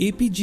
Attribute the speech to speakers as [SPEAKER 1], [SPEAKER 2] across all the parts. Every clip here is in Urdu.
[SPEAKER 1] APG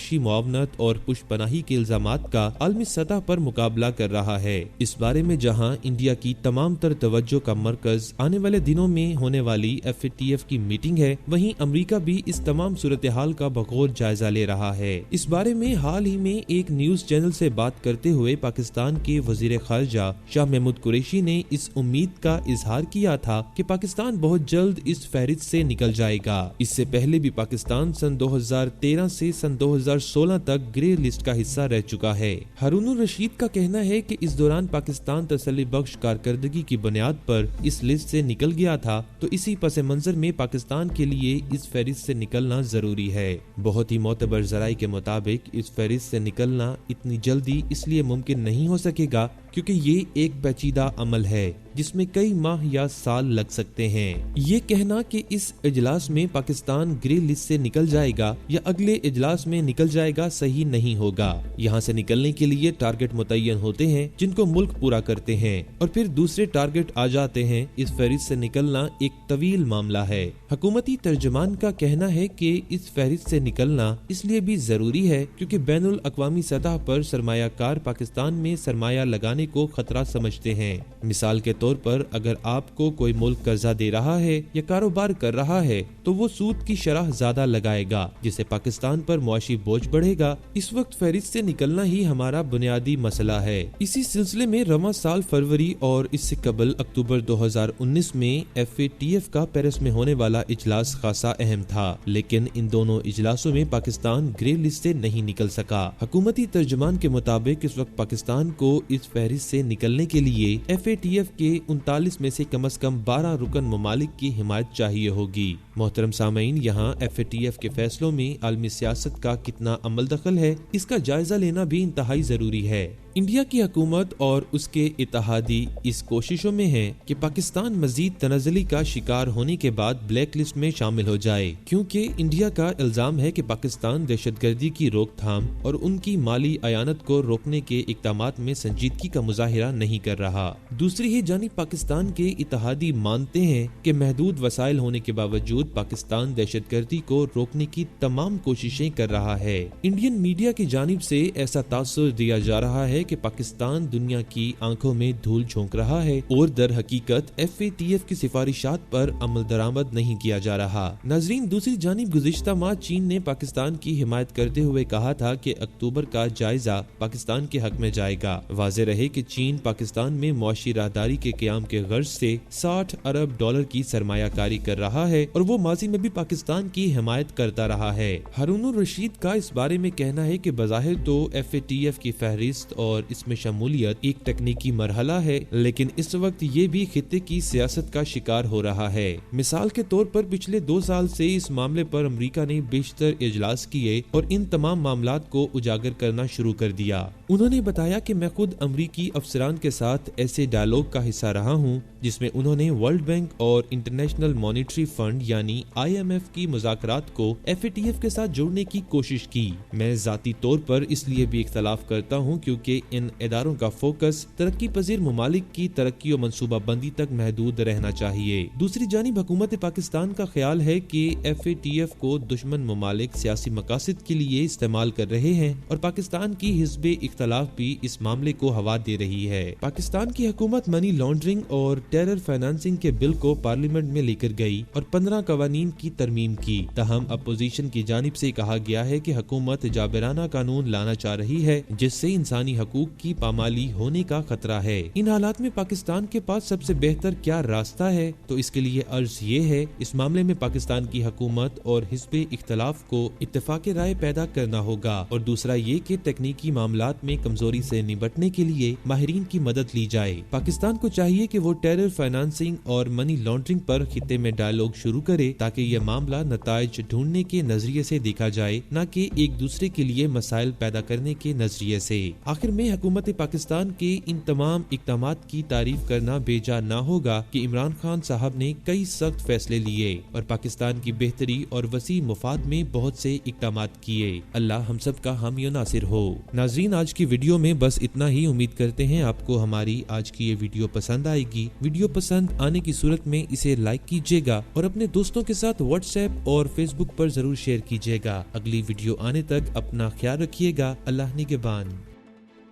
[SPEAKER 1] معاشی معاونت اور پشت پناہی کے الزامات کا عالمی سطح پر مقابلہ کر رہا ہے۔ اس بارے میں جہاں انڈیا کی تمام تر توجہ کا مرکز آنے والے دنوں میں ہونے والی FATF کی میٹنگ ہے، وہیں امریکہ بھی اس تمام صورتحال کا بغور جائزہ لے رہا ہے۔ اس بارے میں حال ہی میں ایک نیوز چینل سے بات کرتے ہوئے پاکستان کے وزیر خارجہ شاہ محمود قریشی نے اس امید کا اظہار کیا تھا کہ پاکستان بہت جلد اس فہرست سے نکل جائے گا۔ اس سے پہلے بھی پاکستان سن 2013 سے سن 2016 تک گرے لسٹ کا حصہ رہ چکا ہے۔ ہارون الرشید کا کہنا ہے کہ اس دوران پاکستان تسلی بخش کارکردگی کی بنیاد پر اس لسٹ سے نکل گیا تھا، تو اسی پس منظر میں پاکستان کے لیے اس فہرست سے نکلنا ضروری ہے۔ بہت ہی معتبر ذرائع کے مطابق اس فہرست سے نکلنا اتنی جلدی اس لیے ممکن نہیں ہو سکے گا کیونکہ یہ ایک پیچیدہ عمل ہے جس میں کئی ماہ یا سال لگ سکتے ہیں۔ یہ کہنا کہ اس اجلاس میں پاکستان گرے لسٹ سے نکل جائے گا یا اگلے اجلاس میں نکل جائے گا صحیح نہیں ہوگا۔ یہاں سے نکلنے کے لیے ٹارگٹ متعین ہوتے ہیں جن کو ملک پورا کرتے ہیں اور پھر دوسرے ٹارگٹ آ جاتے ہیں۔ اس فہرست سے نکلنا ایک طویل معاملہ ہے۔ حکومتی ترجمان کا کہنا ہے کہ اس فہرست سے نکلنا اس لیے بھی ضروری ہے کیونکہ بین الاقوامی سطح پر سرمایہ کار پاکستان میں سرمایہ لگانے کو خطرہ سمجھتے ہیں۔ مثال کے طور پر اگر آپ کو کوئی ملک قرضہ دے رہا ہے یا کاروبار کر رہا ہے تو وہ سود کی شرح زیادہ لگائے گا جس سے پاکستان پر معاشی بوجھ بڑھے گا۔ اس وقت فہرست سے نکلنا ہی ہمارا بنیادی مسئلہ ہے۔ اسی سلسلے میں رواں سال فروری اور اس سے قبل اکتوبر 2019 میں FATF کا پیرس میں ہونے والا اجلاس خاصا اہم تھا، لیکن ان دونوں اجلاسوں میں پاکستان گرے لسٹ سے نہیں نکل سکا۔ حکومتی ترجمان کے مطابق اس وقت پاکستان کو اس فہرست سے نکلنے کے لیے FATF کے 39 میں سے کم از کم 12 رکن ممالک کی حمایت چاہیے ہوگی۔ محترم سامعین، یہاں FATF کے فیصلوں میں عالمی سیاست کا کتنا عمل دخل ہے، اس کا جائزہ لینا بھی انتہائی ضروری ہے۔ انڈیا کی حکومت اور اس کے اتحادی اس کوششوں میں ہیں کہ پاکستان مزید تنزلی کا شکار ہونے کے بعد بلیک لسٹ میں شامل ہو جائے، کیونکہ انڈیا کا الزام ہے کہ پاکستان دہشت گردی کی روک تھام اور ان کی مالی اعانت کو روکنے کے اقدامات میں سنجیدگی کا مظاہرہ نہیں کر رہا۔ دوسری ہی جانب پاکستان کے اتحادی مانتے ہیں کہ محدود وسائل ہونے کے باوجود پاکستان دہشت گردی کو روکنے کی تمام کوششیں کر رہا ہے۔ انڈین میڈیا کی جانب سے ایسا تاثر دیا جا رہا ہے کہ پاکستان دنیا کی آنکھوں میں دھول جھونک رہا ہے اور در حقیقت FATF کی سفارشات پر عمل درآمد نہیں کیا جا رہا۔ ناظرین، دوسری جانب گزشتہ ماہ چین نے پاکستان کی حمایت کرتے ہوئے کہا تھا کہ اکتوبر کا جائزہ پاکستان کے حق میں جائے گا۔ واضح رہے کہ چین پاکستان میں معاشی راہداری کے قیام کے غرض سے $60 ارب کی سرمایہ کاری کر رہا ہے اور وہ ماضی میں بھی پاکستان کی حمایت کرتا رہا ہے۔ ہارون الرشید کا اس بارے میں کہنا ہے کہ بظاہر تو FATF کی فہرست اور اس میں شمولیت ایک تکنیکی مرحلہ ہے، لیکن اس وقت یہ بھی خطے کی سیاست کا شکار ہو رہا ہے۔ مثال کے طور پر پچھلے 2 سال سے اس معاملے پر امریکہ نے بیشتر اجلاس کیے اور ان تمام معاملات کو اجاگر کرنا شروع کر دیا۔ انہوں نے بتایا کہ میں خود امریکی افسران کے ساتھ ایسے ڈائیلاگ کا حصہ رہا ہوں جس میں انہوں نے ورلڈ بینک اور انٹرنیشنل مانیٹری فنڈ یعنی IMF کی مذاکرات کو FATF کے ساتھ جوڑنے کی کوشش کی۔ میں ذاتی طور پر اس لیے بھی اختلاف کرتا ہوں کیونکہ ان اداروں کا فوکس ترقی پذیر ممالک کی ترقی و منصوبہ بندی تک محدود رہنا چاہیے۔ دوسری جانب حکومت پاکستان کا خیال ہے کہ FATF کو دشمن ممالک سیاسی مقاصد کے لیے استعمال کر رہے ہیں اور پاکستان کی حزب اختلاف بھی اس معاملے کو ہوا دے رہی ہے۔ پاکستان کی حکومت منی لانڈرنگ اور ٹیرر فائنانسنگ کے بل کو پارلیمنٹ میں لے کر گئی اور 15 قوانین کی ترمیم کی۔ تاہم اپوزیشن کی جانب سے کہا گیا ہے کہ حکومت جابرانہ قانون لانا چاہ رہی ہے جس سے انسانی حقوق کی پامالی ہونے کا خطرہ ہے۔ ان حالات میں پاکستان کے پاس سب سے بہتر کیا راستہ ہے؟ تو اس کے لیے عرض یہ ہے، اس معاملے میں پاکستان کی حکومت اور حزب اختلاف کو اتفاق رائے پیدا کرنا ہوگا، اور دوسرا یہ کہ تکنیکی معاملات میں کمزوری سے نمٹنے کے لیے ماہرین کی مدد لی جائے۔ پاکستان کو چاہیے کہ وہ ٹیرر فائنانسنگ اور منی لانڈرنگ پر خطے میں ڈائیلاگ شروع کرے تاکہ یہ معاملہ نتائج ڈھونڈنے کے نظریے سے دیکھا جائے، نہ کہ ایک دوسرے کے لیے مسائل پیدا کرنے کے نظریے سے۔ آخر میں حکومت پاکستان کے ان تمام اقدامات کی تعریف کرنا بے جا نہ ہوگا کہ عمران خان صاحب نے کئی سخت فیصلے لیے اور پاکستان کی بہتری اور وسیع مفاد میں بہت سے اقدامات کیے۔ اللہ ہم سب کا حامی و ناصر ہو۔ ناظرین، آج کی کی ویڈیو میں بس اتنا ہی. امید کرتے ہیں آپ کو ہماری آج کی یہ ویڈیو پسند آئے گی. ویڈیو پسند آنے کی صورت میں اسے لائک کیجیے گا اور اپنے دوستوں کے ساتھ واٹس ایپ اور فیس بک پر ضرور شیئر کیجیے گا. اگلی ویڈیو آنے تک اپنا خیال رکھیے گا. اللہ نگہبان.